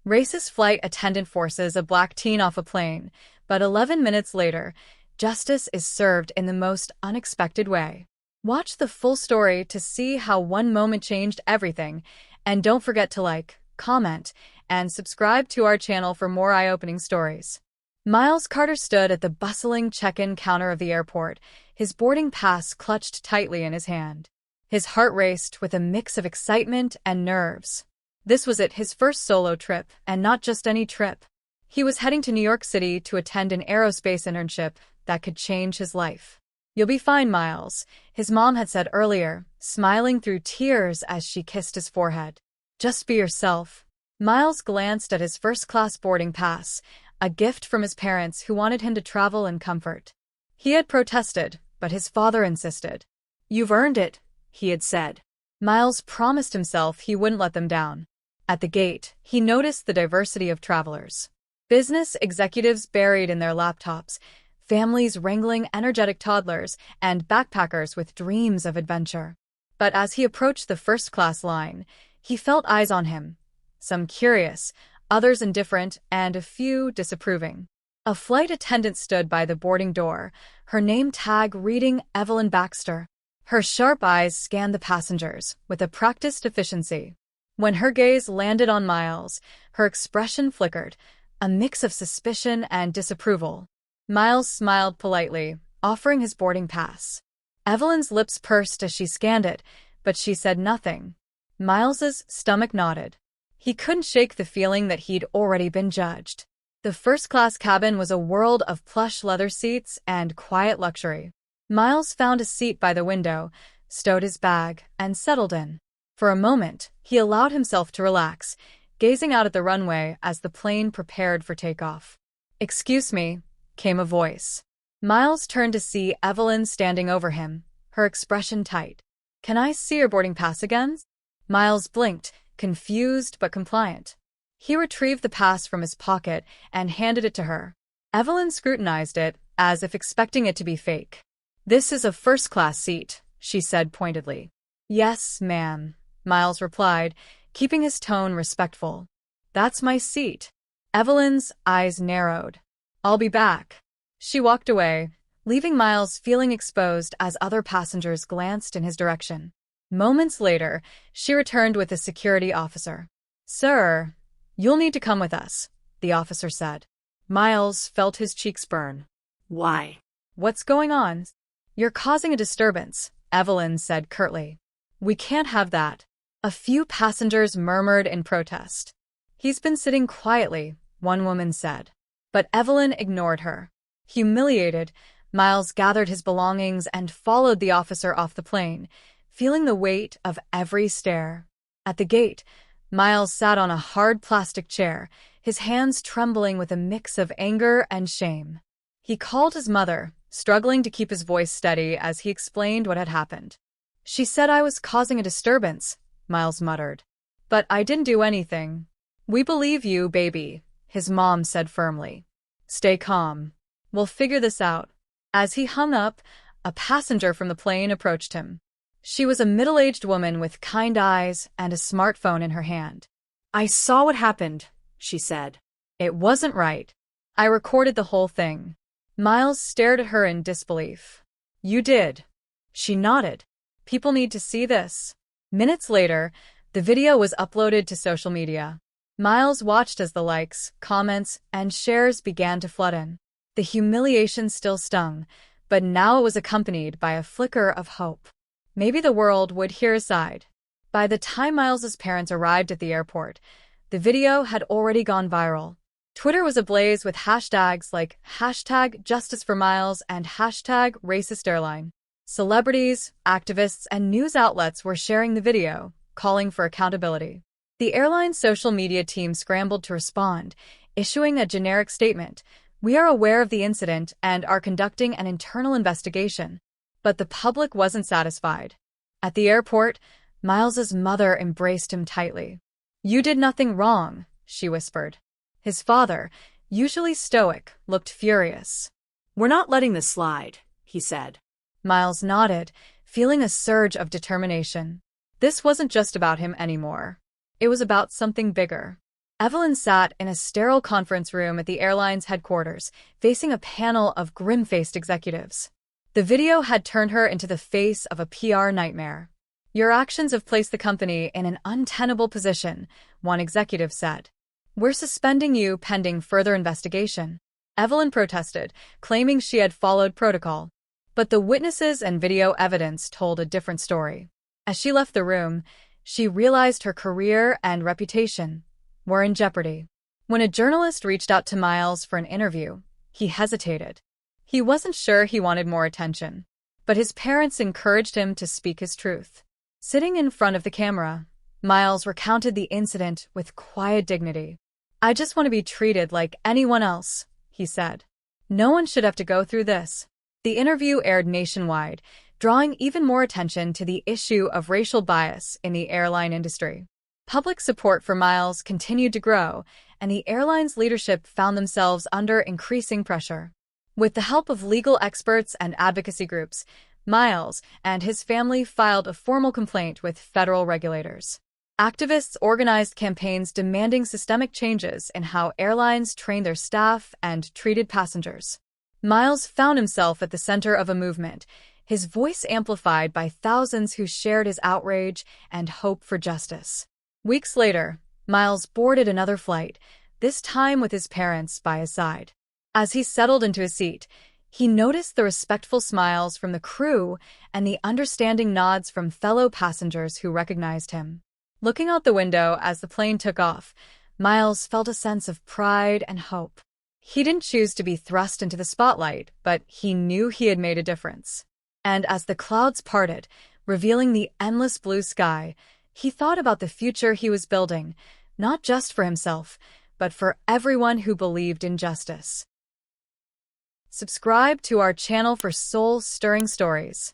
Racist flight attendant forces a black teen off a plane, but 11 minutes later, justice is served in the most unexpected way. Watch the full story to see how one moment changed everything, and don't forget to like, comment, and subscribe to our channel for more eye-opening stories. Miles Carter stood at the bustling check-in counter of the airport, his boarding pass clutched tightly in his hand. His heart raced with a mix of excitement and nerves. This was his first solo trip, and not just any trip. He was heading to New York City to attend an aerospace internship that could change his life. "You'll be fine, Miles," his mom had said earlier, smiling through tears as she kissed his forehead. "Just be yourself." Miles glanced at his first-class boarding pass, a gift from his parents who wanted him to travel in comfort. He had protested, but his father insisted. "You've earned it," he had said. Miles promised himself he wouldn't let them down. At the gate, he noticed the diversity of travelers. Business executives buried in their laptops, families wrangling energetic toddlers, and backpackers with dreams of adventure. But as he approached the first-class line, he felt eyes on him. Some curious, others indifferent, and a few disapproving. A flight attendant stood by the boarding door, her name tag reading Evelyn Baxter. Her sharp eyes scanned the passengers with a practiced efficiency. When her gaze landed on Miles, her expression flickered, a mix of suspicion and disapproval. Miles smiled politely, offering his boarding pass. Evelyn's lips pursed as she scanned it, but she said nothing. Miles's stomach knotted. He couldn't shake the feeling that he'd already been judged. The first-class cabin was a world of plush leather seats and quiet luxury. Miles found a seat by the window, stowed his bag, and settled in. For a moment, he allowed himself to relax, gazing out at the runway as the plane prepared for takeoff. "Excuse me," came a voice. Miles turned to see Evelyn standing over him, her expression tight. "Can I see your boarding pass again?" Miles blinked, confused but compliant. He retrieved the pass from his pocket and handed it to her. Evelyn scrutinized it, as if expecting it to be fake. "This is a first-class seat," she said pointedly. "Yes, ma'am," Miles replied, keeping his tone respectful. "That's my seat." Evelyn's eyes narrowed. "I'll be back." She walked away, leaving Miles feeling exposed as other passengers glanced in his direction. Moments later, she returned with a security officer. "Sir, you'll need to come with us," the officer said. Miles felt his cheeks burn. "Why?" "What's going on?" "You're causing a disturbance," Evelyn said curtly. "We can't have that." A few passengers murmured in protest. "He's been sitting quietly," one woman said. But Evelyn ignored her. Humiliated, Miles gathered his belongings and followed the officer off the plane, feeling the weight of every stare. At the gate, Miles sat on a hard plastic chair, his hands trembling with a mix of anger and shame. He called his mother, struggling to keep his voice steady as he explained what had happened. "She said I was causing a disturbance," Miles muttered. "But I didn't do anything." "We believe you, baby," his mom said firmly. "Stay calm. We'll figure this out." As he hung up, a passenger from the plane approached him. She was a middle-aged woman with kind eyes and a smartphone in her hand. "I saw what happened," she said. "It wasn't right. I recorded the whole thing." Miles stared at her in disbelief. "You did?" She nodded. "People need to see this." Minutes later, the video was uploaded to social media. Miles watched as the likes, comments, and shares began to flood in. The humiliation still stung, but now it was accompanied by a flicker of hope. Maybe the world would hear his side. By the time Miles's parents arrived at the airport, the video had already gone viral. Twitter was ablaze with hashtags like #JusticeForMiles and #RacistAirline. Celebrities, activists, and news outlets were sharing the video, calling for accountability. The airline's social media team scrambled to respond, issuing a generic statement: "We are aware of the incident and are conducting an internal investigation." But the public wasn't satisfied. At the airport, Miles's mother embraced him tightly. "You did nothing wrong," she whispered. His father, usually stoic, looked furious. "We're not letting this slide," he said. Miles nodded, feeling a surge of determination. This wasn't just about him anymore. It was about something bigger. Evelyn sat in a sterile conference room at the airline's headquarters, facing a panel of grim-faced executives. The video had turned her into the face of a PR nightmare. "Your actions have placed the company in an untenable position," one executive said. "We're suspending you pending further investigation." Evelyn protested, claiming she had followed protocol. But the witnesses and video evidence told a different story. As she left the room, she realized her career and reputation were in jeopardy. When a journalist reached out to Miles for an interview, he hesitated. He wasn't sure he wanted more attention, but his parents encouraged him to speak his truth. Sitting in front of the camera, Miles recounted the incident with quiet dignity. "I just want to be treated like anyone else," he said. "No one should have to go through this." The interview aired nationwide, drawing even more attention to the issue of racial bias in the airline industry. Public support for Miles continued to grow, and the airline's leadership found themselves under increasing pressure. With the help of legal experts and advocacy groups, Miles and his family filed a formal complaint with federal regulators. Activists organized campaigns demanding systemic changes in how airlines trained their staff and treated passengers. Miles found himself at the center of a movement, his voice amplified by thousands who shared his outrage and hope for justice. Weeks later, Miles boarded another flight, this time with his parents by his side. As he settled into his seat, he noticed the respectful smiles from the crew and the understanding nods from fellow passengers who recognized him. Looking out the window as the plane took off, Miles felt a sense of pride and hope. He didn't choose to be thrust into the spotlight, but he knew he had made a difference. And as the clouds parted, revealing the endless blue sky, he thought about the future he was building, not just for himself, but for everyone who believed in justice. Subscribe to our channel for soul-stirring stories.